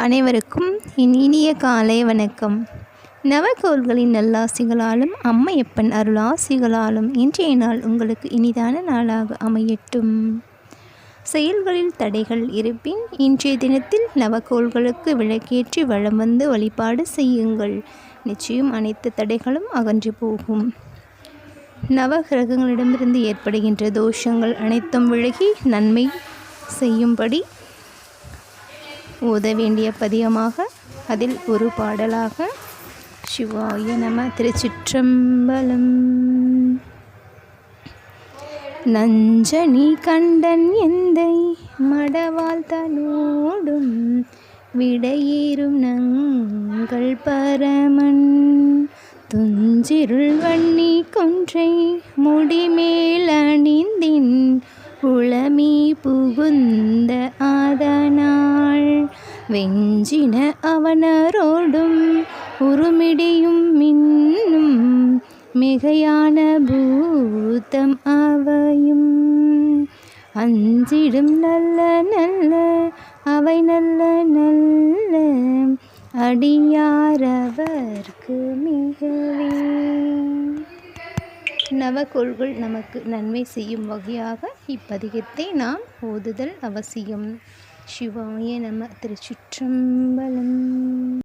அனைவருக்கும் என் இனிய காலை வணக்கம். நவகோள்களின் நல்லாசிகளாலும் அம்மையப்பன் அருளாசிகளாலும் இன்றைய நாள் உங்களுக்கு இனிதான நாளாக அமையட்டும். செயல்களில் தடைகள் இருப்பின் இன்றைய தினத்தில் நவகோள்களுக்கு விளக்கேற்றி வலம் வந்து வழிபாடு செய்யுங்கள். நிச்சயம் அனைத்து தடைகளும் அகன்று போகும். நவகிரகங்களிடமிருந்து ஏற்படுகின்ற தோஷங்கள் அனைத்தும் விலகி நன்மை செய்யும்படி ஓத வேண்டிய பதியமாக அதில் ஒரு பாடலாக சிவாய நம. திருச்சிற்றம்பலம். நஞ்சனி கண்டன் எந்தை மடவாள் தனோடும் விடையேறும் நங்கள் பரமன் துஞ்சிருள் வன்னி கொன்றை முடிமேல் அணிந்தின் உளமீ புகுந்த ஆதனாள் வெஞ்சின அவனரோடும் உருமிடியும் மின்னும் மிகையான பூதம் அவையும் அஞ்சிடும் நல்ல நல்ல அவை நல்ல நல்ல அடியாரவர்க்கு மிகவே. நவகோள்கள் நமக்கு நன்மை செய்யும் வகையாக இப்பதிகத்தை நாம் ஓதுதல் அவசியம். சிவாய நம. திருச்சிற்றம்பலம்.